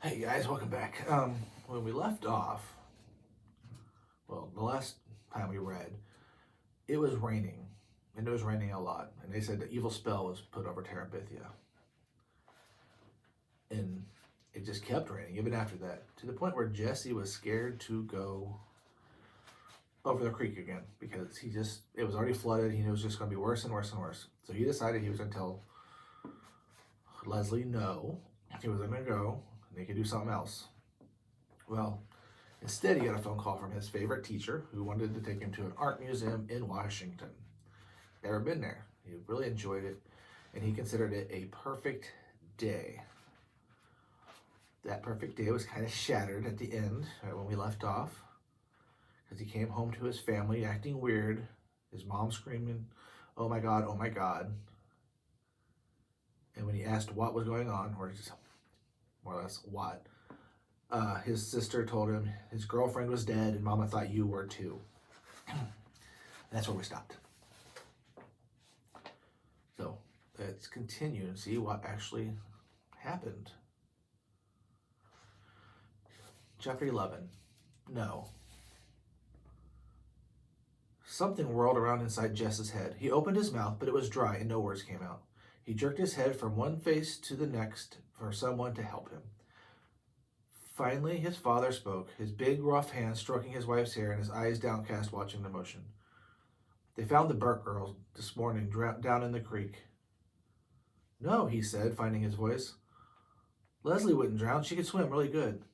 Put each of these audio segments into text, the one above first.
Hey guys, welcome back. When we left off, well, the last time we read, it was raining, and it was raining a lot, and they said the evil spell was put over Terabithia, and it just kept raining even after that, to the point where Jesse was scared to go over the creek again because it was already flooded. He knew it was just going to be worse and worse and worse. So he decided he was going to tell Leslie no, he was going to go, and they could do something else. Well, instead, he got a phone call from his favorite teacher who wanted to take him to an art museum in Washington. Never been there. He really enjoyed it, and he considered it a perfect day. That perfect day was kind of shattered at the end, right when we left off, because he came home to his family acting weird, his mom screaming, "Oh my God, oh my God." And when he asked what was going on, or just more or less what, his sister told him his girlfriend was dead and Mama thought you were too. That's where we stopped. So let's continue and see what actually happened. Chapter 11. No. Something whirled around inside Jess's head. He opened his mouth, but it was dry and no words came out. He jerked his head from one face to the next for someone to help him. Finally, his father spoke, his big, rough hands stroking his wife's hair and his eyes downcast watching the motion. "They found the Burke girls this morning down in the creek." "No," he said, finding his voice. "Leslie wouldn't drown. She could swim really good."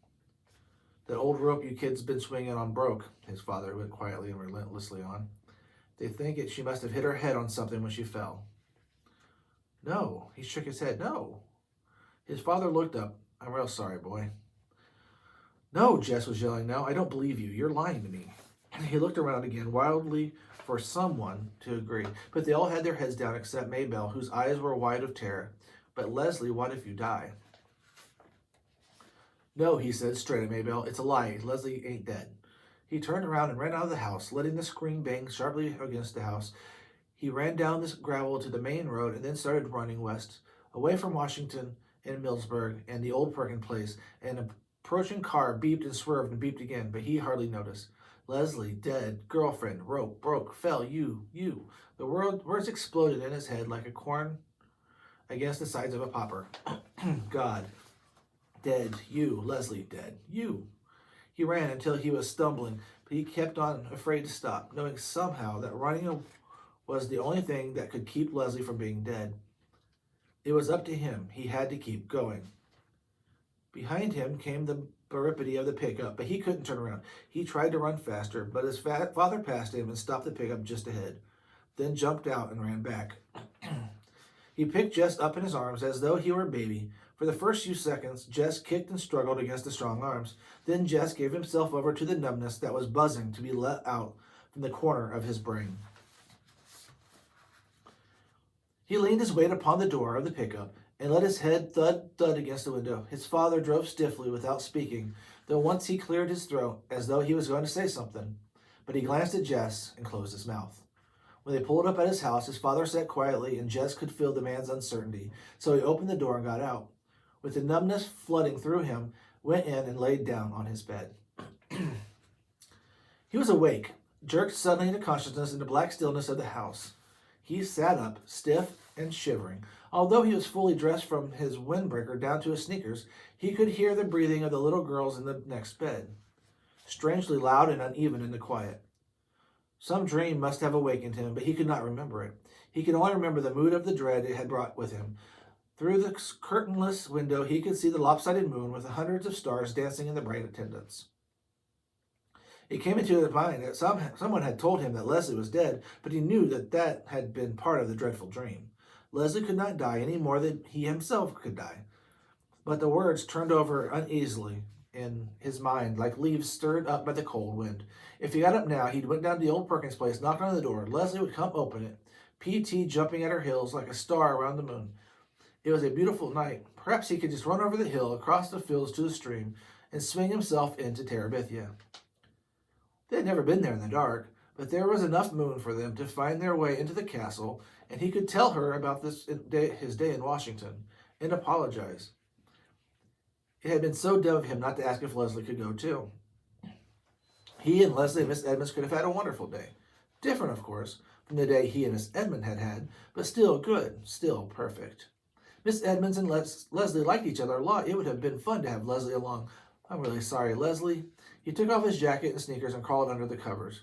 "That old rope you kids been swinging on broke," his father went quietly and relentlessly on. "They think she must have hit her head on something when she fell." "No," he shook his head. "No." His father looked up. "I'm real sorry, boy." "No," Jess was yelling now. "I don't believe you. You're lying to me." He looked around again, wildly for someone to agree, but they all had their heads down except Maybelle, whose eyes were wide of terror. "But Leslie, what if you die?" "No," he said, straight at Maybelle. "It's a lie. Leslie ain't dead." He turned around and ran out of the house, letting the screen bang sharply against the house. He ran down the gravel to the main road and then started running west, away from Washington and Millsburg and the old Perkin place. An approaching car beeped and swerved and beeped again, but he hardly noticed. Leslie, dead, girlfriend, rope, broke, fell, you. The words exploded in his head like a corn against the sides of a popper. God, dead, you, Leslie, dead, you. He ran until he was stumbling, but he kept on, afraid to stop, knowing somehow that running was the only thing that could keep Leslie from being dead. It was up to him. He had to keep going. Behind him came the peripety of the pickup, but he couldn't turn around. He tried to run faster, but his father passed him and stopped the pickup just ahead, then jumped out and ran back. He picked Jess up in his arms as though he were a baby. For the first few seconds, Jess kicked and struggled against the strong arms. Then Jess gave himself over to the numbness that was buzzing to be let out from the corner of his brain. He leaned his weight upon the door of the pickup and let his head thud against the window. His father drove stiffly without speaking, though once he cleared his throat as though he was going to say something. But he glanced at Jess and closed his mouth. When they pulled up at his house, his father sat quietly, and Jess could feel the man's uncertainty, so he opened the door and got out. With the numbness flooding through him, went in and laid down on his bed. He was awake, jerked suddenly into consciousness in the black stillness of the house. He sat up, stiff and shivering. Although he was fully dressed from his windbreaker down to his sneakers, he could hear the breathing of the little girls in the next bed, strangely loud and uneven in the quiet. Some dream must have awakened him, but he could not remember it. He could only remember the mood of the dread it had brought with him. Through the curtainless window, he could see the lopsided moon with hundreds of stars dancing in the bright attendance. It came into his mind that someone had told him that Leslie was dead, but he knew that had been part of the dreadful dream. Leslie could not die any more than he himself could die. But the words turned over uneasily in his mind like leaves stirred up by the cold wind. If he got up now, he went down to the old Perkins place, knocked on the door. Leslie would come open it, P.T. jumping at her heels like a star around the moon. It was a beautiful night. Perhaps he could just run over the hill, across the fields to the stream, and swing himself into Terabithia. They had never been there in the dark, but there was enough moon for them to find their way into the castle, and he could tell her about his day in Washington and apologize. It had been so dumb of him not to ask if Leslie could go too. He and Leslie and Miss Edmonds could have had a wonderful day. Different, of course, from the day he and Miss Edmund had had, but still good, still perfect. Miss Edmonds and Leslie liked each other a lot. It would have been fun to have Leslie along. I'm really sorry, Leslie. He took off his jacket and sneakers and crawled under the covers.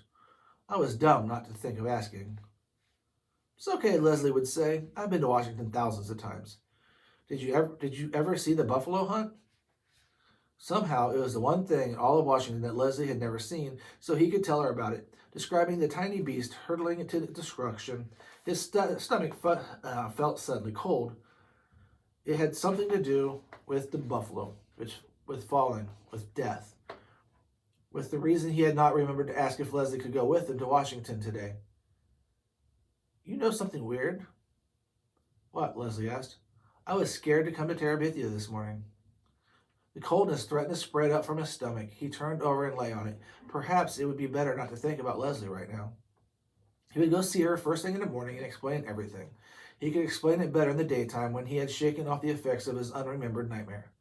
I was dumb not to think of asking. It's okay, Leslie would say. I've been to Washington thousands of times. Did you ever see the buffalo hunt? Somehow it was the one thing in all of Washington that Leslie had never seen, so he could tell her about it, describing the tiny beast hurtling into destruction. His stomach felt suddenly cold. It had something to do with the buffalo, with falling, with death, with the reason he had not remembered to ask if Leslie could go with him to Washington today. You know something weird? What? Leslie asked. I was scared to come to Terabithia this morning. The coldness threatened to spread up from his stomach. He turned over and lay on it. Perhaps it would be better not to think about Leslie right now. He would go see her first thing in the morning and explain everything. He could explain it better in the daytime when he had shaken off the effects of his unremembered nightmare.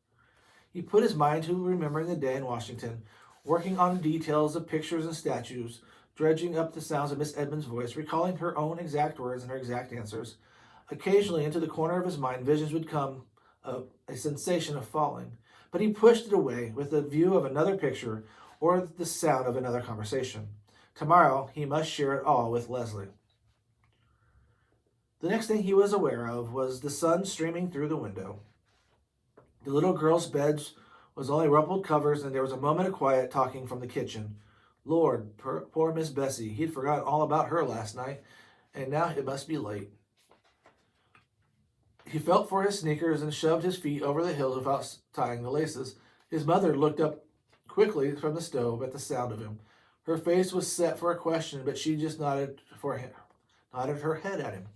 He put his mind to remembering the day in Washington, working on details of pictures and statues, dredging up the sounds of Miss Edmonds' voice, recalling her own exact words and her exact answers. Occasionally, into the corner of his mind, visions would come of a sensation of falling, but he pushed it away with the view of another picture or the sound of another conversation. Tomorrow, he must share it all with Leslie. The next thing he was aware of was the sun streaming through the window. The little girl's bed was only rumpled covers, and there was a moment of quiet talking from the kitchen. Lord, poor Miss Bessie. He'd forgotten all about her last night, and now it must be late. He felt for his sneakers and shoved his feet over the heels without tying the laces. His mother looked up quickly from the stove at the sound of him. Her face was set for a question, but she just nodded her head at him.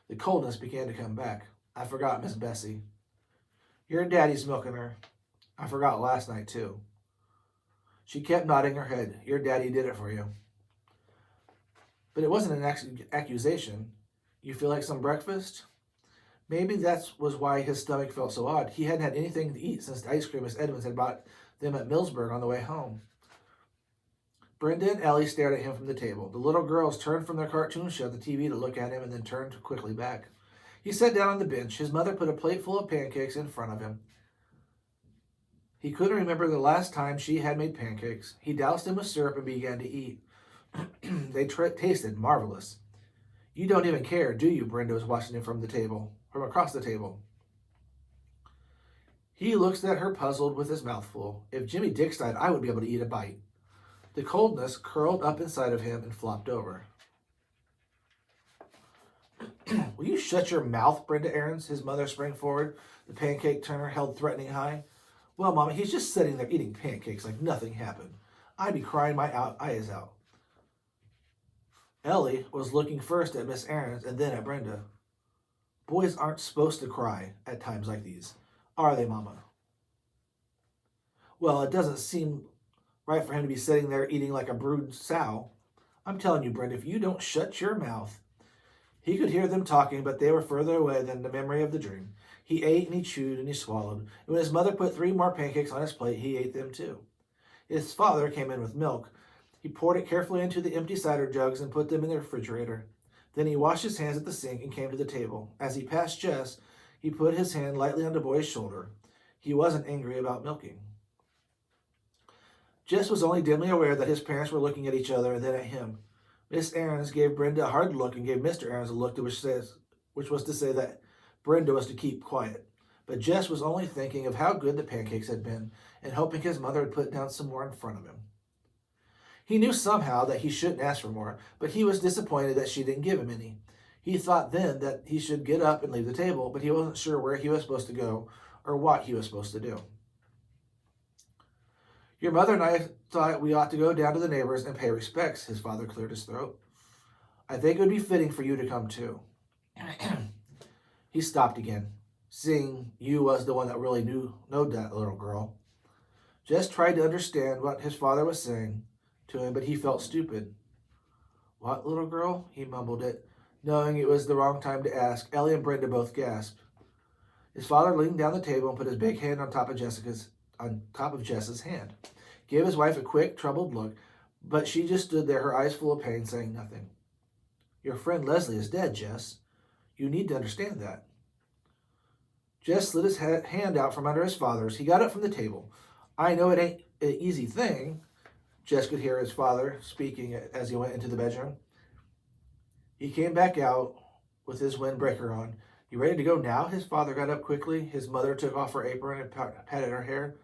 The coldness began to come back. I forgot Miss Bessie. Your daddy's milking her. I forgot last night, too. She kept nodding her head. Your daddy did it for you. But it wasn't an accusation. You feel like some breakfast? Maybe that was why his stomach felt so odd. He hadn't had anything to eat since the ice cream Miss Edmonds had bought them at Millsburg on the way home. Brenda and Ellie stared at him from the table. The little girls turned from their cartoon show the TV to look at him and then turned quickly back. He sat down on the bench. His mother put a plate full of pancakes in front of him. He couldn't remember the last time she had made pancakes. He doused them with syrup and began to eat. They tasted marvelous. You don't even care, do you? Brenda was watching him from across the table. He looked at her puzzled with his mouth full. If Jimmy Dix died, I would be able to eat a bite. The coldness curled up inside of him and flopped over. Will you shut your mouth, Brenda Aarons? His mother sprang forward, the pancake turner held threatening high. Well, Mama, he's just sitting there eating pancakes like nothing happened. I'd be crying my eyes out. Ellie was looking first at Miss Aarons and then at Brenda. Boys aren't supposed to cry at times like these, are they, Mama? Well, it doesn't seem right for him to be sitting there eating like a brood sow. I'm telling you, Brenda, if you don't shut your mouth. He could hear them talking, but they were further away than the memory of the dream. He ate and he chewed and he swallowed. And when his mother put 3 more pancakes on his plate, he ate them too. His father came in with milk. He poured it carefully into the empty cider jugs and put them in the refrigerator. Then he washed his hands at the sink and came to the table. As he passed Jess, he put his hand lightly on the boy's shoulder. He wasn't angry about milking. Jess was only dimly aware that his parents were looking at each other and then at him. Miss Aarons gave Brenda a hard look and gave Mr. Aarons a look which was to say that Brenda was to keep quiet. But Jess was only thinking of how good the pancakes had been and hoping his mother would put down some more in front of him. He knew somehow that he shouldn't ask for more, but he was disappointed that she didn't give him any. He thought then that he should get up and leave the table, but he wasn't sure where he was supposed to go or what he was supposed to do. Your mother and I thought we ought to go down to the neighbors and pay respects. His father cleared his throat. I think it would be fitting for you to come too. He stopped again, seeing you was the one that really knew that little girl. Jess tried to understand what his father was saying to him, but he felt stupid. What little girl? He mumbled it, knowing it was the wrong time to ask. Ellie and Brenda both gasped. His father leaned down the table and put his big hand on top of Jess's hand. Gave his wife a quick, troubled look, but she just stood there, her eyes full of pain, saying nothing. Your friend Leslie is dead, Jess. You need to understand that. Jess slid his hand out from under his father's. He got up from the table. I know it ain't an easy thing. Jess could hear his father speaking as he went into the bedroom. He came back out with his windbreaker on. You ready to go now? His father got up quickly. His mother took off her apron and patted her hair.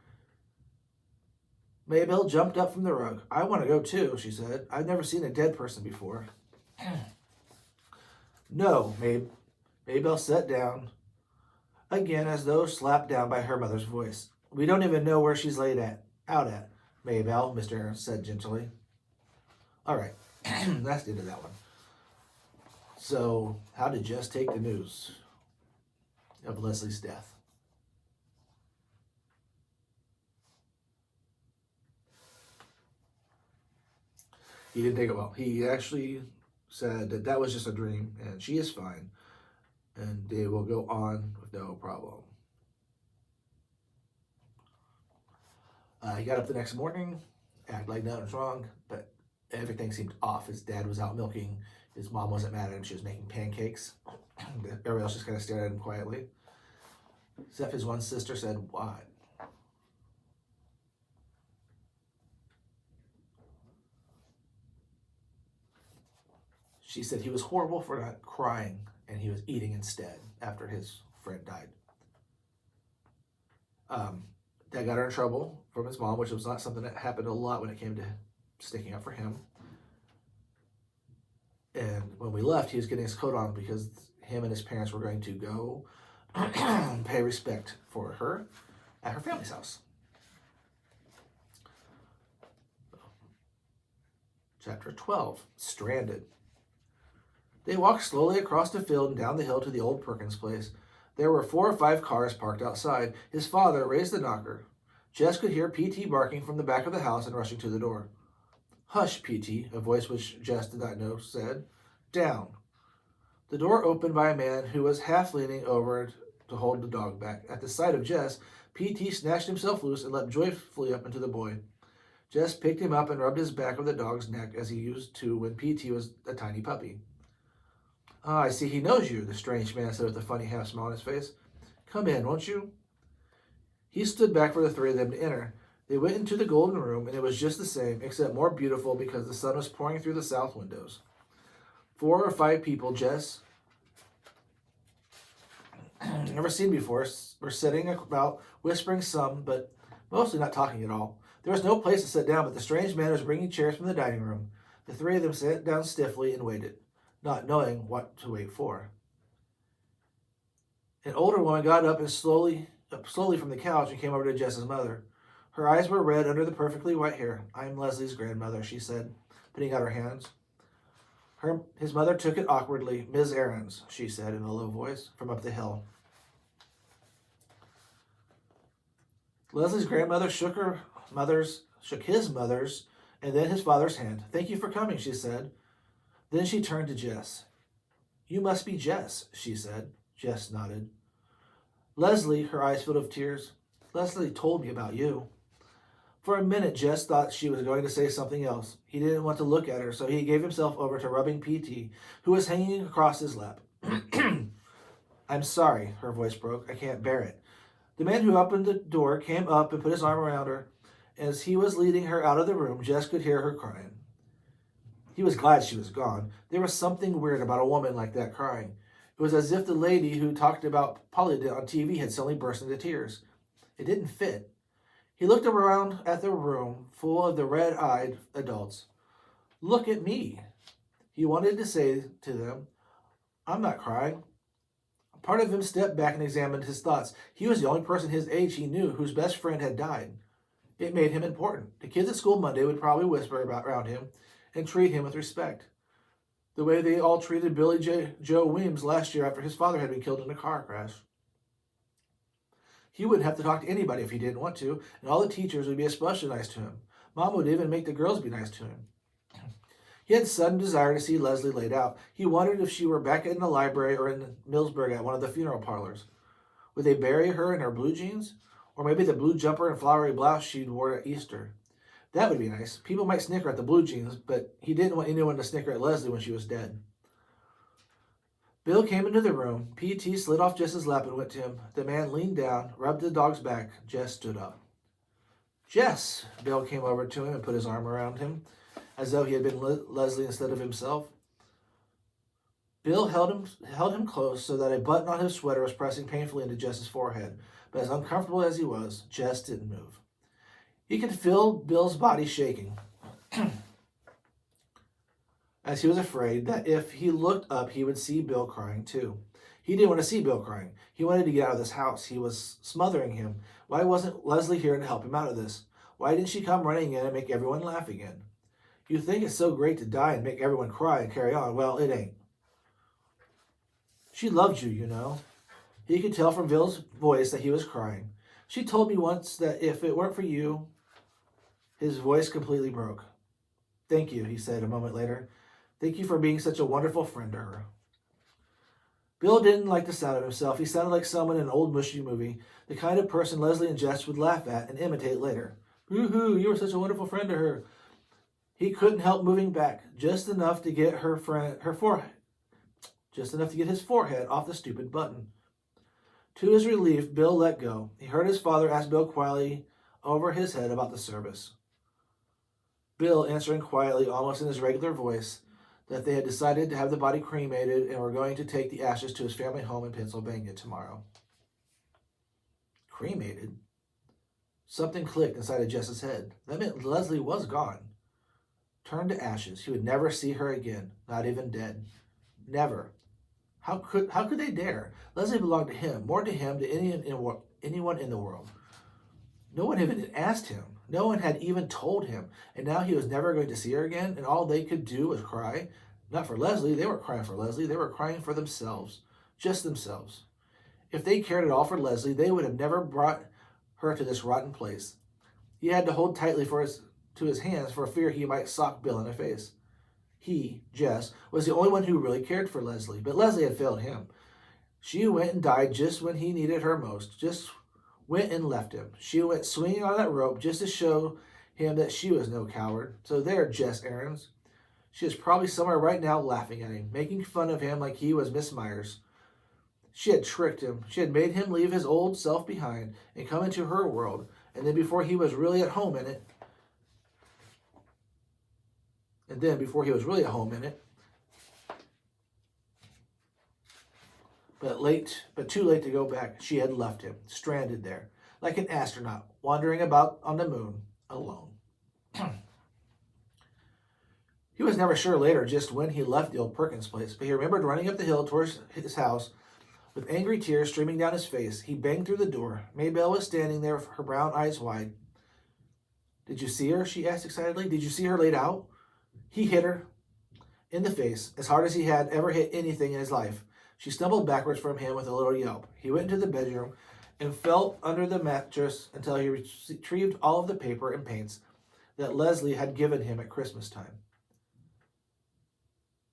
Maybelle jumped up from the rug. I want to go too, she said. I've never seen a dead person before. No, Maybelle sat down again as though slapped down by her mother's voice. We don't even know where she's laid out at, Maybelle, Mr. Aaron said gently. All right, that's the end of that one. So, how did Jess take the news of Leslie's death? He didn't take it well. He actually said that was just a dream and she is fine and they will go on with no problem. He got up the next morning, acted like nothing was wrong, but everything seemed off. His dad was out milking. His mom wasn't mad at him. She was making pancakes. Everybody else just kind of stared at him quietly. Except his one sister said, "What?" She said he was horrible for not crying and he was eating instead after his friend died. That got her in trouble from his mom, which was not something that happened a lot when it came to sticking up for him. And when we left, he was getting his coat on because him and his parents were going to go pay respect for her at her family's house. Chapter 12, Stranded. They walked slowly across the field and down the hill to the old Perkins place. There were 4 or 5 cars parked outside. His father raised the knocker. Jess could hear P.T. barking from the back of the house and rushing to the door. Hush, P.T., a voice which Jess did not know said. Down. The door opened by a man who was half leaning over to hold the dog back. At the sight of Jess, P.T. snatched himself loose and leapt joyfully up into the boy. Jess picked him up and rubbed his back of the dog's neck as he used to when P.T. was a tiny puppy. Ah, I see he knows you, the strange man said with a funny half smile on his face. Come in, won't you? He stood back for the 3 of them to enter. They went into the golden room, and it was just the same, except more beautiful because the sun was pouring through the south windows. 4 or 5 people Jess never seen before were sitting about, whispering some, but mostly not talking at all. There was no place to sit down, but the strange man was bringing chairs from the dining room. The 3 of them sat down stiffly and waited, not knowing what to wait for. An older woman got up and slowly from the couch and came over to Jess's mother. Her eyes were red under the perfectly white hair. I'm Leslie's grandmother, she said, putting out her hands. His mother took it awkwardly. Ms. Aarons, she said in a low voice from up the hill. Leslie's grandmother shook his mother's, and then his father's hand. Thank you for coming, she said. Then she turned to Jess. You must be Jess, she said. Jess nodded. Leslie, her eyes filled with tears. Leslie told me about you. For a minute, Jess thought she was going to say something else. He didn't want to look at her, so he gave himself over to rubbing P.T., who was hanging across his lap. I'm sorry, her voice broke. I can't bear it. The man who opened the door came up and put his arm around her. As he was leading her out of the room, Jess could hear her crying. He was glad she was gone. There was something weird about a woman like that crying. It was as if the lady who talked about Polly on TV had suddenly burst into tears. It didn't fit. He looked around at the room full of the red-eyed adults. Look at me. He wanted to say to them, I'm not crying. Part of him stepped back and examined his thoughts. He was the only person his age he knew whose best friend had died. It made him important. The kids at school Monday would probably whisper around him and treat him with respect. The way they all treated Billy Joe Weems last year after his father had been killed in a car crash. He wouldn't have to talk to anybody if he didn't want to, and all the teachers would be especially nice to him. Mom would even make the girls be nice to him. He had a sudden desire to see Leslie laid out. He wondered if she were back in the library or in Millsburg at one of the funeral parlors. Would they bury her in her blue jeans? Or maybe the blue jumper and flowery blouse she'd wore at Easter? That would be nice. People might snicker at the blue jeans, but he didn't want anyone to snicker at Leslie when she was dead. Bill came into the room. P.T. slid off Jess's lap and went to him. The man leaned down, rubbed the dog's back. Jess stood up. Jess! Bill came over to him and put his arm around him, as though he had been Leslie instead of himself. Bill held him close so that a button on his sweater was pressing painfully into Jess's forehead, but as uncomfortable as he was, Jess didn't move. He could feel Bill's body shaking, as he was afraid that if he looked up, he would see Bill crying too. He didn't want to see Bill crying. He wanted to get out of this house. He was smothering him. Why wasn't Leslie here to help him out of this? Why didn't she come running in and make everyone laugh again? You think it's so great to die and make everyone cry and carry on. Well, it ain't. She loved you, you know. He could tell from Bill's voice that he was crying. She told me once that if it weren't for you... His voice completely broke. Thank you, he said a moment later. Thank you for being such a wonderful friend to her. Bill didn't like the sound of himself. He sounded like someone in an old mushy movie, the kind of person Leslie and Jess would laugh at and imitate later. Hoo-hoo, you were such a wonderful friend to her. He couldn't help moving back, just enough to get his forehead off the stupid button. To his relief, Bill let go. He heard his father ask Bill quietly over his head about the service. Bill answering quietly, almost in his regular voice, that they had decided to have the body cremated and were going to take the ashes to his family home in Pennsylvania tomorrow. Cremated? Something clicked inside of Jess's head. That meant Leslie was gone. Turned to ashes. He would never see her again, not even dead. Never. How could they dare? Leslie belonged to him, more to him than anyone in the world. No one even asked him. No one had even told him. And now he was never going to see her again, and all they could do was cry. Not for Leslie. They weren't crying for Leslie. They were crying for themselves. Just themselves. If they cared at all for Leslie, they would have never brought her to this rotten place. He had to hold tightly to his hands for fear he might sock Bill in the face. He, Jess, was the only one who really cared for Leslie, but Leslie had failed him. She went and died just when he needed her most, just went and left him. She went swinging on that rope just to show him that she was no coward. So there, Jess Aarons. She is probably somewhere right now laughing at him, making fun of him like he was Miss Myers. She had tricked him. She had made him leave his old self behind and come into her world, and then before he was really at home in it, but too late to go back, she had left him, stranded there, like an astronaut, wandering about on the moon, alone. He was never sure later just when he left the old Perkins place, but he remembered running up the hill towards his house with angry tears streaming down his face. He banged through the door. Maybelle was standing there, her brown eyes wide. Did you see her? She asked excitedly. Did you see her laid out? He hit her in the face as hard as he had ever hit anything in his life. She stumbled backwards from him with a little yelp. He went into the bedroom and felt under the mattress until he retrieved all of the paper and paints that Leslie had given him at Christmas time.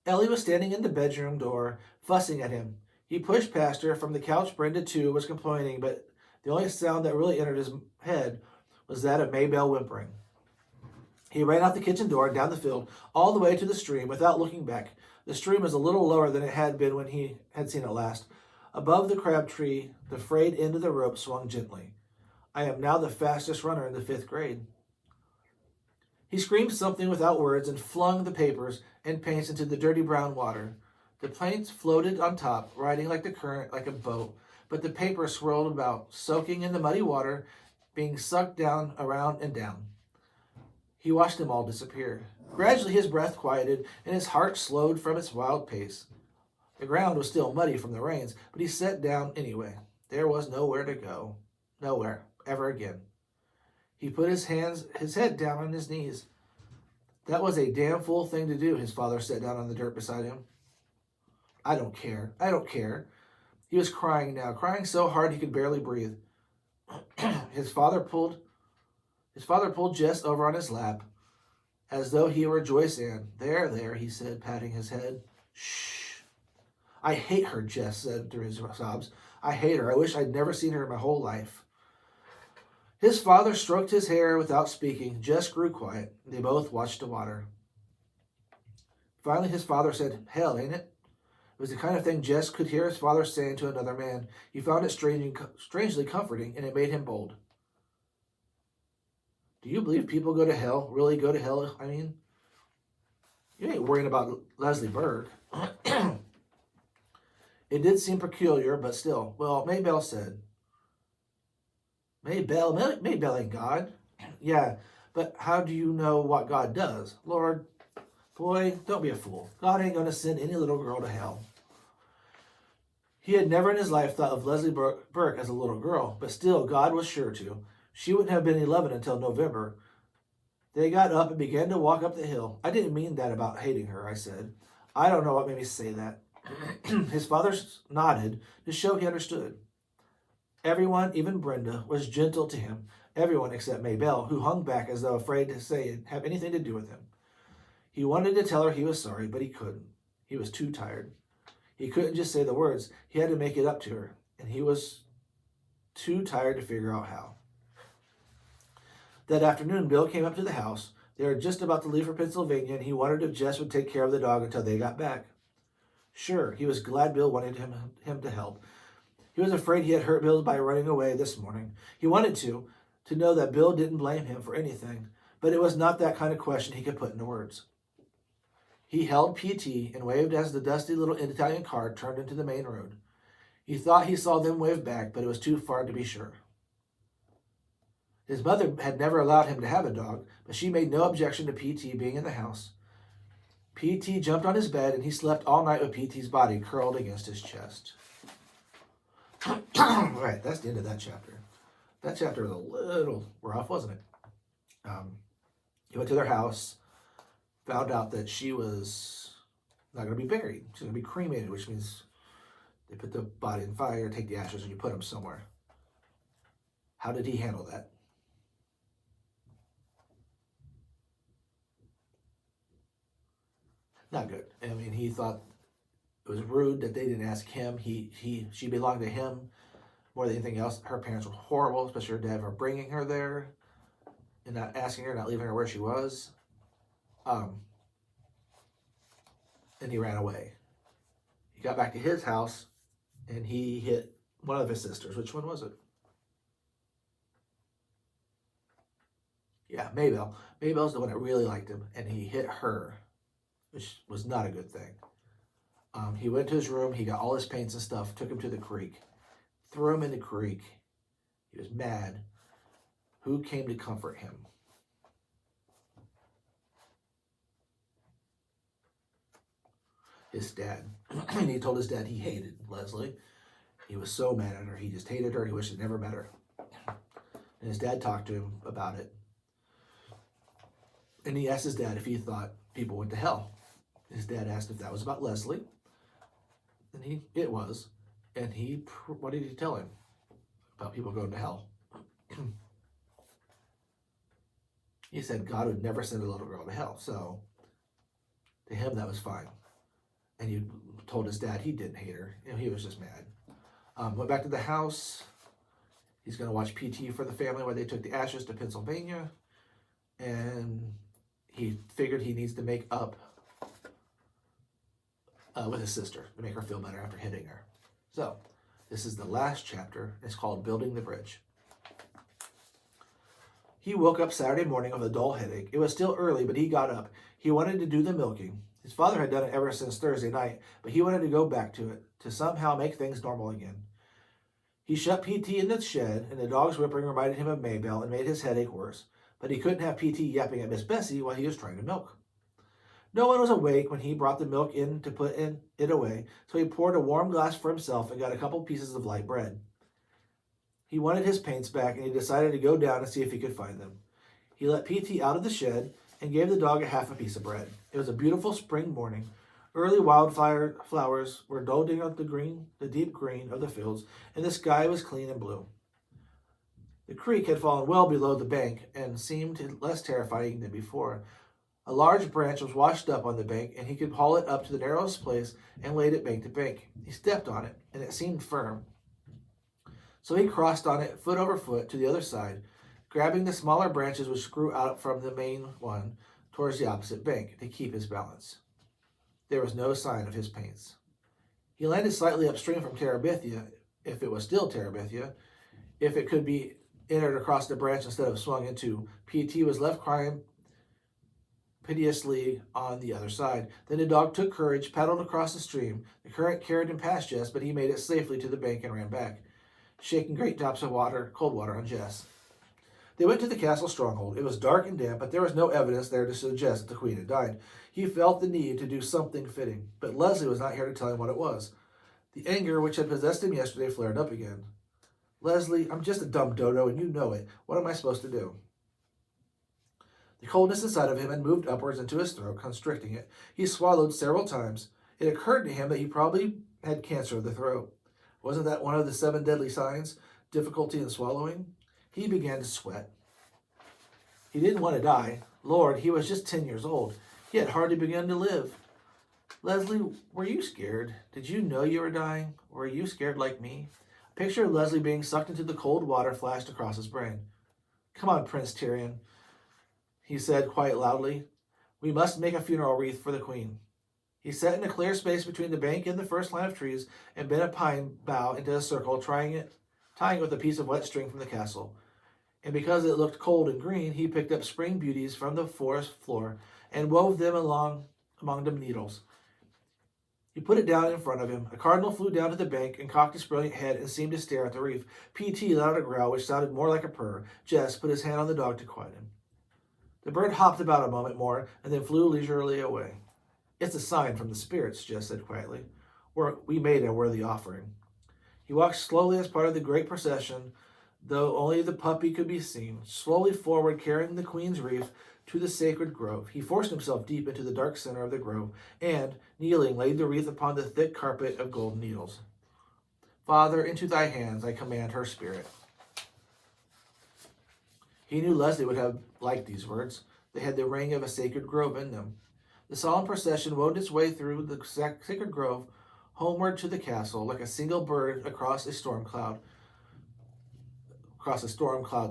Ellie was standing in the bedroom door, fussing at him. He pushed past her. From the couch, Brenda, too, was complaining, but the only sound that really entered his head was that of Maybelle whimpering. He ran out the kitchen door and down the field, all the way to the stream, without looking back. The stream was a little lower than it had been when he had seen it last. Above the crab tree, the frayed end of the rope swung gently. I am now the fastest runner in the 5th grade. He screamed something without words and flung the papers and paints into the dirty brown water. The paints floated on top, riding like the current, like a boat, but the paper swirled about, soaking in the muddy water, being sucked down, around, and down. He watched them all disappear. Gradually his breath quieted, and his heart slowed from its wild pace. The ground was still muddy from the rains, but he sat down anyway. There was nowhere to go. Nowhere, ever again. He put his head down on his knees. That was a damn fool thing to do, his father sat down on the dirt beside him. I don't care. I don't care. He was crying now, crying so hard he could barely breathe. His father pulled Jess over on his lap, as though he were Joyce Ann. There, he said, patting his head. Shh. I hate her, Jess said through his sobs. I hate her. I wish I'd never seen her in my whole life. His father stroked his hair without speaking. Jess grew quiet. They both watched the water. Finally, his father said, "Hell, ain't it?" It was the kind of thing Jess could hear his father saying to another man. He found it strangely comforting, and it made him bold. Do you believe people go to hell? Really go to hell? I mean, you ain't worrying about Leslie Berg. It did seem peculiar, but still. Well, Maybelle said. Maybelle ain't God. Yeah, but how do you know what God does? Lord, boy, don't be a fool. God ain't going to send any little girl to hell. He had never in his life thought of Leslie Burke as a little girl, but still, God was sure to. She wouldn't have been 11 until November. They got up and began to walk up the hill. I didn't mean that about hating her, I said. I don't know what made me say that. His father nodded to show he understood. Everyone, even Brenda, was gentle to him. Everyone except Maybelle, who hung back as though afraid to say it, have anything to do with him. He wanted to tell her he was sorry, but he couldn't. He was too tired. He couldn't just say the words. He had to make it up to her, and he was too tired to figure out how. That afternoon, Bill came up to the house. They were just about to leave for Pennsylvania, and he wondered if Jess would take care of the dog until they got back. Sure, he was glad Bill wanted him to help. He was afraid he had hurt Bill by running away this morning. He wanted to know that Bill didn't blame him for anything, but it was not that kind of question he could put into words. He held PT and waved as the dusty little Italian car turned into the main road. He thought he saw them wave back, but it was too far to be sure. His mother had never allowed him to have a dog, but she made no objection to PT being in the house. PT jumped on his bed, and he slept all night with PT's body curled against his chest. Right, that's the end of that chapter. That chapter was a little rough, wasn't it? He went to their house, found out that she was not going to be buried. She's going to be cremated, which means they put the body in fire, take the ashes, and you put them somewhere. How did he handle that? Not good. I mean, he thought it was rude that they didn't ask him. She belonged to him more than anything else. Her parents were horrible, especially her dad, for bringing her there and not asking her, not leaving her where she was. And he ran away. He got back to his house, and he hit one of his sisters. Which one was it? Yeah, Maybelle. Maybelle's the one that really liked him, and he hit her, which was not a good thing. He went to his room. He got all his paints and stuff, took him to the creek, threw him in the creek. He was mad. Who came to comfort him? His dad. And he told his dad he hated Leslie. He was so mad at her. He just hated her. He wished he'd never met her. And his dad talked to him about it. And he asked his dad if he thought people went to hell. His dad asked if that was about Leslie. And it was. And what did he tell him about people going to hell? He said God would never send a little girl to hell. So to him, that was fine. And he told his dad he didn't hate her. He was just mad. Went back to the house. He's going to watch PT for the family while they took the ashes to Pennsylvania. And he figured he needs to make up with his sister to make her feel better after hitting her. So this is the last chapter. It's called Building the Bridge. He woke up Saturday morning with a dull headache. It was still early, but he got up. He wanted to do the milking. His father had done it ever since Thursday night, but he wanted to go back to it, to somehow make things normal again. He shut PT in the shed, and the dog's whimpering reminded him of Maybelle and made his headache worse. But he couldn't have PT yapping at Miss Bessie while he was trying to milk. No one was awake when he brought the milk in to put it away, so he poured a warm glass for himself and got a couple pieces of light bread. He wanted his paints back, and he decided to go down and see if he could find them. He let PT out of the shed and gave the dog half a piece of bread. It was a beautiful spring morning. Early wildflower flowers were dodging out the deep green of the fields, and the sky was clean and blue. The creek had fallen well below the bank and seemed less terrifying than before. A large branch was washed up on the bank, and he could haul it up to the narrowest place and laid it bank to bank. He stepped on it, and it seemed firm. So he crossed on it foot over foot to the other side, grabbing the smaller branches which grew out from the main one towards the opposite bank to keep his balance. There was no sign of his pains. He landed slightly upstream from Terabithia, if it was still Terabithia, if it could be entered across the branch instead of swung into. PT was left crying piteously on the other side. Then the dog took courage, paddled across the stream. The current carried him past Jess, but he made it safely to the bank and ran back, shaking great drops of cold water on Jess. They went to the castle stronghold. It was dark and damp, but there was no evidence there to suggest that the queen had died. He felt the need to do something fitting, but Leslie was not here to tell him what it was. The anger which had possessed him yesterday flared up again. Leslie, I'm just a dumb dodo, and you know it. What am I supposed to do? The coldness inside of him had moved upwards into his throat, constricting it. He swallowed several times. It occurred to him that he probably had cancer of the throat. Wasn't that one of the 7 deadly signs? Difficulty in swallowing? He began to sweat. He didn't want to die. Lord, he was just 10 years old. He had hardly begun to live. Leslie, were you scared? Did you know you were dying? Were you scared like me? A picture of Leslie being sucked into the cold water flashed across his brain. Come on, Prince Tyrion, he said quite loudly. We must make a funeral wreath for the queen. He sat in a clear space between the bank and the first line of trees and bent a pine bough into a circle, tying it with a piece of wet string from the castle. And because it looked cold and green, he picked up spring beauties from the forest floor and wove them among the needles. He put it down in front of him. A cardinal flew down to the bank and cocked his brilliant head and seemed to stare at the reef. P.T. let out a growl which sounded more like a purr. Jess put his hand on the dog to quiet him. The bird hopped about a moment more and then flew leisurely away. It's a sign from the spirits, Jess said quietly. We made a worthy offering. He walked slowly as part of the great procession, though only the puppy could be seen, slowly forward, carrying the queen's wreath to the sacred grove. He forced himself deep into the dark center of the grove and, kneeling, laid the wreath upon the thick carpet of golden needles. Father, into thy hands I command her spirit. He knew Leslie would have liked these words. They had the ring of a sacred grove in them. The solemn procession wound its way through the sacred grove, homeward to the castle, like a single bird across a storm cloud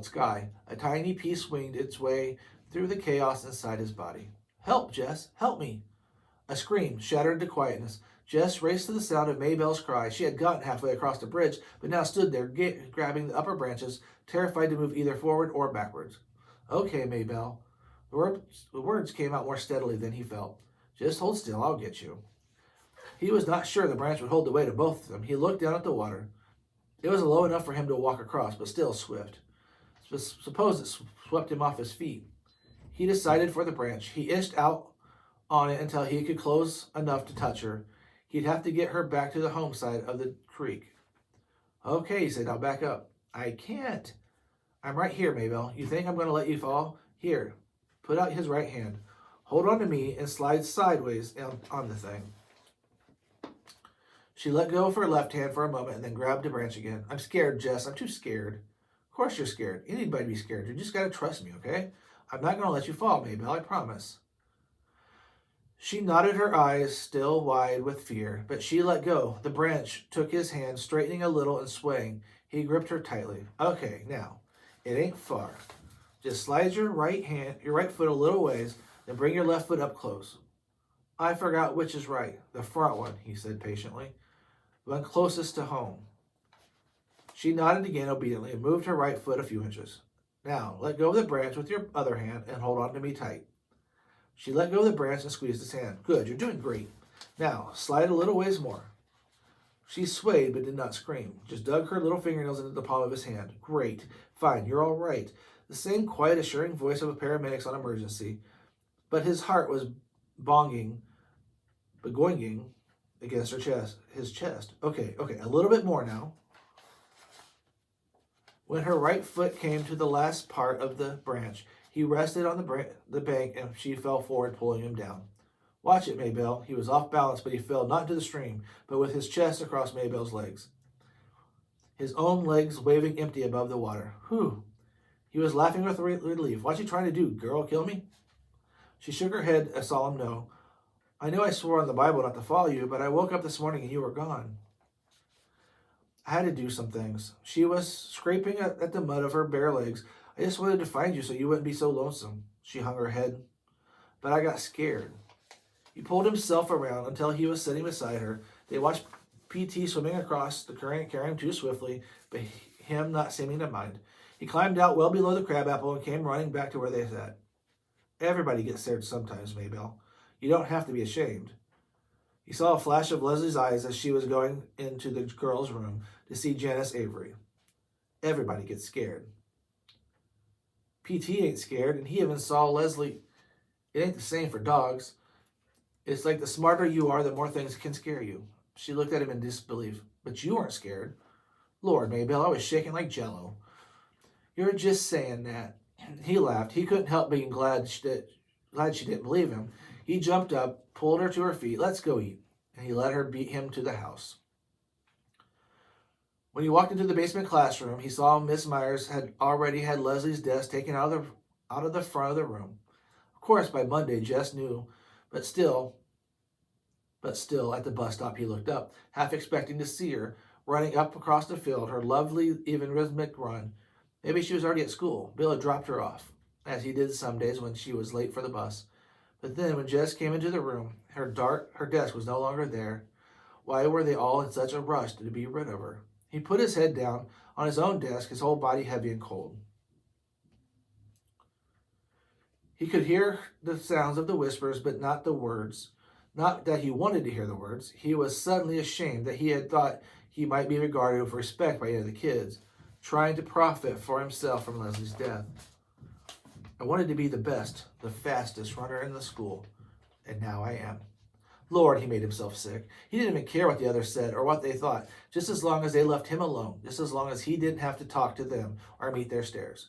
sky. A tiny piece winged its way through the chaos inside his body. Help, Jess! Help me! A scream shattered the quietness. Jess raced to the sound of Maybelle's cry. She had gotten halfway across the bridge, but now stood there, grabbing the upper branches, terrified to move either forward or backwards. Okay, Maybelle. The words came out more steadily than he felt. Just hold still, I'll get you. He was not sure the branch would hold the weight of both of them. He looked down at the water. It was low enough for him to walk across, but still swift. Suppose it swept him off his feet. He decided for the branch. He inched out on it until he could close enough to touch her. He'd have to get her back to the home side of the creek. Okay, he said, now back up. I can't. I'm right here, Maybelle. You think I'm going to let you fall? Here. Put out his right hand. Hold on to me and slide sideways on the thing. She let go of her left hand for a moment and then grabbed the branch again. I'm scared, Jess. I'm too scared. Of course you're scared. Anybody'd be scared. You just got to trust me, okay? I'm not going to let you fall, Maybelle. I promise. She nodded, her eyes still wide with fear, but she let go. The branch took his hand, straightening a little and swaying. He gripped her tightly. Okay, now, it ain't far. Just slide your right foot a little ways, then bring your left foot up close. I forgot which is right. The front one, he said patiently. The one closest to home. She nodded again obediently and moved her right foot a few inches. Now, let go of the branch with your other hand and hold on to me tight. She let go of the branch and squeezed his hand. Good, you're doing great. Now, slide a little ways more. She swayed but did not scream, just dug her little fingernails into the palm of his hand. Great. Fine, you're all right. The same quiet, assuring voice of a paramedic on emergency, but his heart was boinging against his chest. Okay, a little bit more now. When her right foot came to the last part of the branch, he rested on the bank and she fell forward, pulling him down. Watch it, Maybelle. He was off balance, but he fell not into the stream, but with his chest across Maybelle's legs. His own legs waving empty above the water. Whew. He was laughing with relief. What you trying to do, girl? Kill me? She shook her head, a solemn no. I know I swore on the Bible not to follow you, but I woke up this morning and you were gone. I had to do some things. She was scraping at the mud of her bare legs. I just wanted to find you so you wouldn't be so lonesome. She hung her head. But I got scared. He pulled himself around until he was sitting beside her. They watched PT swimming across the current, carrying him too swiftly, but him not seeming to mind. He climbed out well below the crabapple and came running back to where they sat. Everybody gets scared sometimes, Maybelle. You don't have to be ashamed. He saw a flash of Leslie's eyes as she was going into the girls' room to see Janice Avery. Everybody gets scared. PT ain't scared, and he even saw Leslie. It ain't the same for dogs. It's like the smarter you are, the more things can scare you. She looked at him in disbelief. But you weren't scared. Lord, Maybelle, I was shaking like jello. You're just saying that. He laughed. He couldn't help being glad she didn't believe him. He jumped up, pulled her to her feet. Let's go eat. And he let her beat him to the house. When he walked into the basement classroom, he saw Miss Myers had already had Leslie's desk taken out of the front of the room. Of course, by Monday, Jess knew, but still, at the bus stop, he looked up, half expecting to see her, running up across the field, her lovely, even rhythmic run. Maybe she was already at school. Bill had dropped her off, as he did some days when she was late for the bus. But then, when Jess came into the room, her desk was no longer there. Why were they all in such a rush to be rid of her? He put his head down on his own desk, his whole body heavy and cold. He could hear the sounds of the whispers, but not the words. Not that he wanted to hear the words. He was suddenly ashamed that he had thought he might be regarded with respect by any of the kids, trying to profit for himself from Leslie's death. I wanted to be the best, the fastest runner in the school, and now I am. Lord, he made himself sick. He didn't even care what the others said or what they thought, just as long as they left him alone, just as long as he didn't have to talk to them or meet their stares.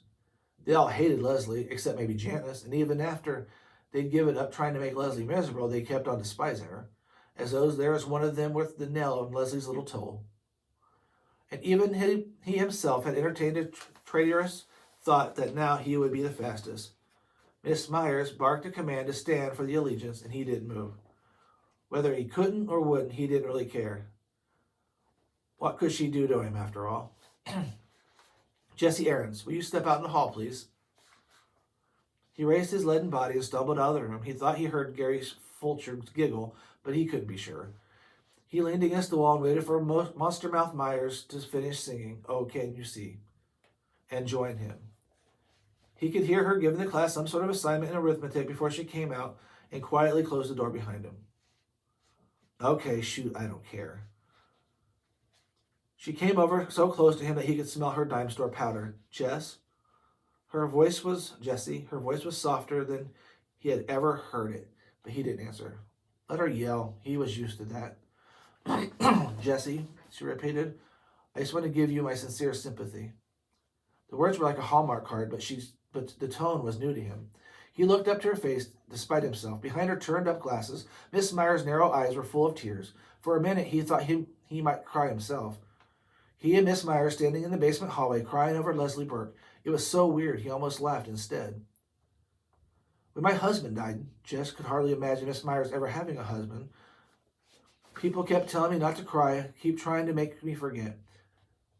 They all hated Leslie, except maybe Janice, and even after they'd given up trying to make Leslie miserable, they kept on despising her, as though there was one of them with the nail on Leslie's little toe. And even he himself had entertained a traitorous thought that now he would be the fastest. Miss Myers barked a command to stand for the allegiance, and he didn't move. Whether he couldn't or wouldn't, he didn't really care. What could she do to him, after all? Jesse Aarons, will you step out in the hall, please? He raised his leaden body and stumbled out of the room. He thought he heard Gary Fulcher giggle, but he couldn't be sure. He leaned against the wall and waited for Monster Mouth Myers to finish singing, "Oh, Can You See?" and join him. He could hear her giving the class some sort of assignment in arithmetic before she came out and quietly closed the door behind him. Okay, shoot, I don't care. She came over so close to him that he could smell her dime store powder. Jesse, her voice was softer than he had ever heard it, but he didn't answer. Let her yell. He was used to that. Jesse, she repeated, I just want to give you my sincere sympathy. The words were like a Hallmark card, but the tone was new to him. He looked up to her face, despite himself. Behind her turned-up glasses, Miss Myers' narrow eyes were full of tears. For a minute, he thought he might cry himself. He and Miss Myers standing in the basement hallway, crying over Leslie Burke. It was so weird, he almost laughed instead. When my husband died, Jess could hardly imagine Miss Myers ever having a husband. People kept telling me not to cry, keep trying to make me forget.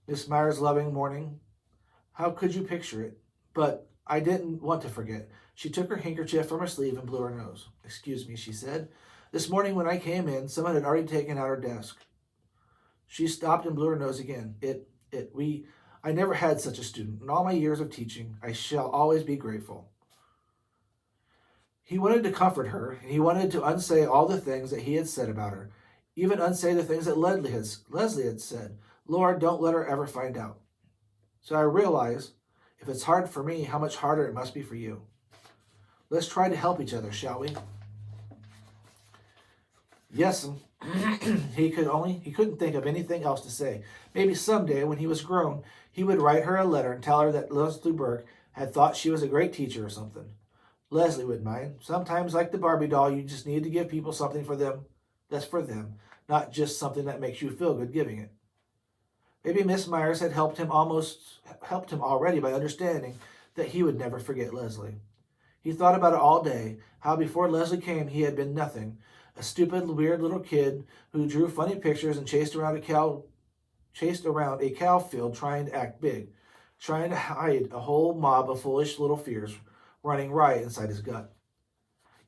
Miss Myers' loving mourning. How could you picture it? But I didn't want to forget. She took her handkerchief from her sleeve and blew her nose. Excuse me, she said. This morning when I came in, someone had already taken out her desk. She stopped and blew her nose again. I never had such a student. In all my years of teaching, I shall always be grateful. He wanted to comfort her, and he wanted to unsay all the things that he had said about her, even unsay the things that Leslie had said. Lord, don't let her ever find out. So I realize, if it's hard for me, how much harder it must be for you. Let's try to help each other, shall we? Yes, he couldn't think of anything else to say. Maybe someday, when he was grown, he would write her a letter and tell her that Leslie Burke had thought she was a great teacher or something. Leslie wouldn't mind. Sometimes, like the Barbie doll, you just need to give people something for them that's for them, not just something that makes you feel good giving it. Maybe Miss Myers had helped him already by understanding that he would never forget Leslie. He thought about it all day, how before Leslie came he had been nothing, a stupid, weird little kid who drew funny pictures and chased around chased around a cow field trying to act big, trying to hide a whole mob of foolish little fears running riot inside his gut.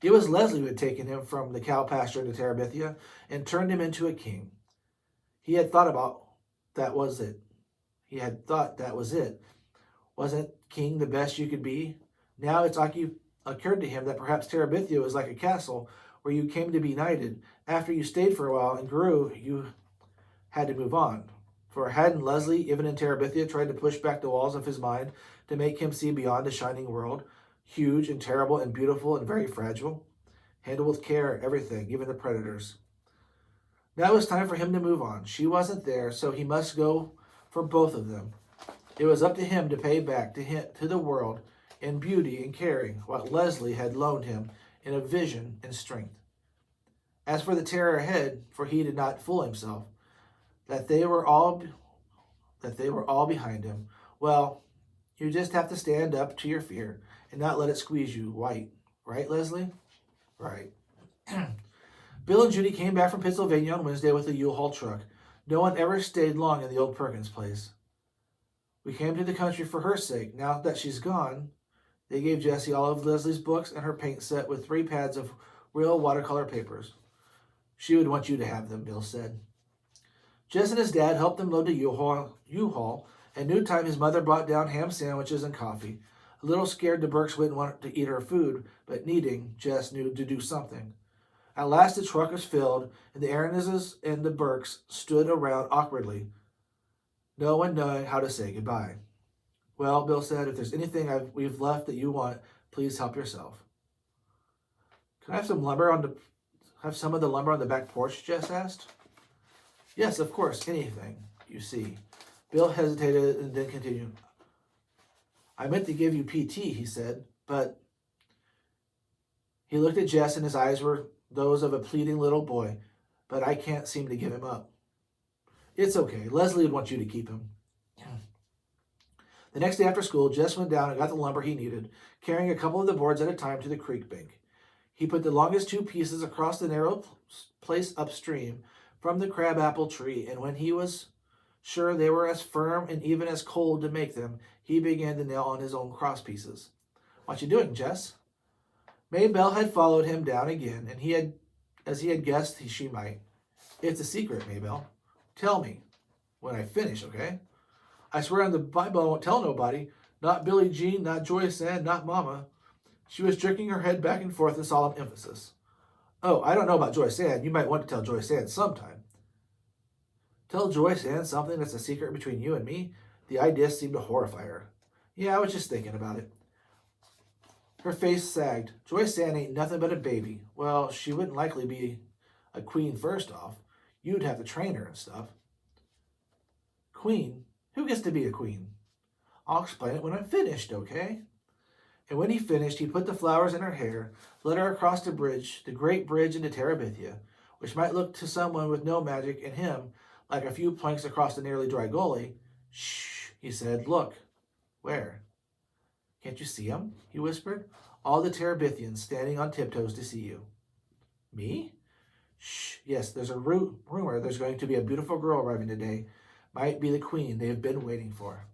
It was Leslie who had taken him from the cow pasture into Terabithia and turned him into a king. He had thought about that was it. He had thought that was it. Wasn't king the best you could be? Now it's occurred to him that perhaps Terabithia was like a castle where you came to be knighted. After you stayed for a while and grew, you had to move on. For hadn't Leslie, even in Terabithia, tried to push back the walls of his mind to make him see beyond the shining world, huge and terrible and beautiful and very fragile? Handle with care everything, even the predators. Now it was time for him to move on. She wasn't there, so he must go for both of them. It was up to him to pay back to the world in beauty and caring what Leslie had loaned him in a vision and strength. As for the terror ahead, for he did not fool himself, that they were all behind him. Well, you just have to stand up to your fear and not let it squeeze you white. Right, Leslie? Right. Bill and Judy came back from Pennsylvania on Wednesday with a U-Haul truck. No one ever stayed long in the old Perkins place. We came to the country for her sake. Now that she's gone, they gave Jessie all of Leslie's books and her paint set with 3 pads of real watercolor papers. She would want you to have them, Bill said. Jess and his dad helped them load the U-Haul, and noon time his mother brought down ham sandwiches and coffee. A little scared the Burks wouldn't want to eat her food, but needing, Jess knew to do something. At last the truck was filled, and the Aaronses and the Burks stood around awkwardly, no one knowing how to say goodbye. Well, Bill said, if there's anything we've left that you want, please help yourself. Can I have some of the lumber on the back porch, Jess asked. Yes, of course, anything, you see. Bill hesitated and then continued. I meant to give you PT, he said, but... He looked at Jess and his eyes were those of a pleading little boy, but I can't seem to give him up. It's okay. Leslie would want you to keep him. The next day after school, Jess went down and got the lumber he needed, carrying a couple of the boards at a time to the creek bank. He put the longest 2 pieces across the narrow place upstream from the crabapple tree, and when he was sure they were as firm and even as cold to make them, he began to nail on his own cross pieces. What you doing, Jess? Maybelle had followed him down again, and as he had guessed she might. It's a secret, Maybelle. Tell me when I finish, okay? I swear on the Bible I won't tell nobody. Not Billie Jean, not Joyce Ann, not Mama. She was jerking her head back and forth in solemn emphasis. Oh, I don't know about Joyce Ann. You might want to tell Joyce Ann sometime. Tell Joyce Ann something that's a secret between you and me? The idea seemed to horrify her. Yeah, I was just thinking about it. Her face sagged. Joyce Ann ain't nothing but a baby. Well, she wouldn't likely be a queen first off. You'd have to train her and stuff. Queen? Who gets to be a queen? I'll explain it when I'm finished, okay? And when he finished, he put the flowers in her hair, led her across the bridge, the great bridge into Terabithia, which might look to someone with no magic in him like a few planks across a nearly dry gully. Shh, he said. Look. Where? Can't you see them? He whispered. All the Terabithians standing on tiptoes to see you. Me? Shh. Yes, there's a rumor there's going to be a beautiful girl arriving today. Might be the queen they have been waiting for.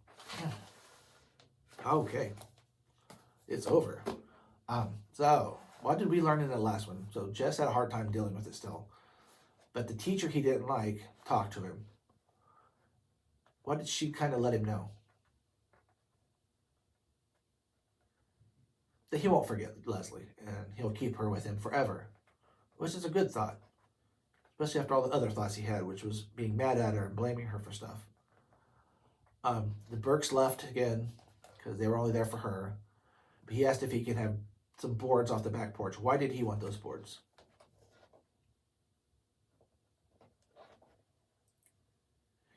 Okay. It's over. So, what did we learn in the last one? So, Jess had a hard time dealing with it still. But the teacher he didn't like talked to him. What did she kind of let him know? That he won't forget Leslie, and he'll keep her with him forever. Which is a good thought. Especially after all the other thoughts he had, which was being mad at her and blaming her for stuff. The Burks left again, because they were only there for her. But he asked if he could have some boards off the back porch. Why did he want those boards?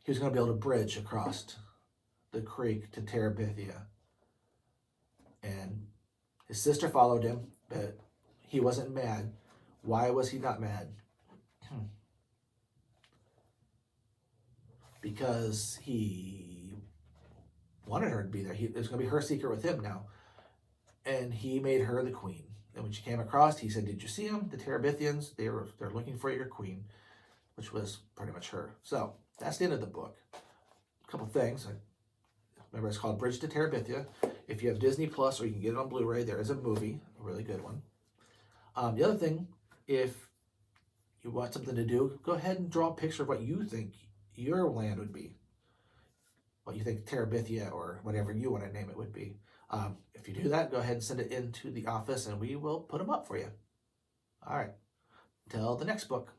He was going to be able to bridge across the creek to Terabithia. And his sister followed him, but he wasn't mad. Why was he not mad? Because he wanted her to be there. It was going to be her secret with him now. And he made her the queen. And when she came across, he said, did you see them? The Terabithians, they're looking for your queen, which was pretty much her. So that's the end of the book. couple things. Remember, it's called Bridge to Terabithia. If you have Disney Plus or you can get it on Blu-ray, there is a movie, a really good one. The other thing, if you want something to do, go ahead and draw a picture of what you think your land would be, what you think Terabithia or whatever you want to name it would be. If you do that, go ahead and send it into the office and we will put them up for you. All right. Till the next book.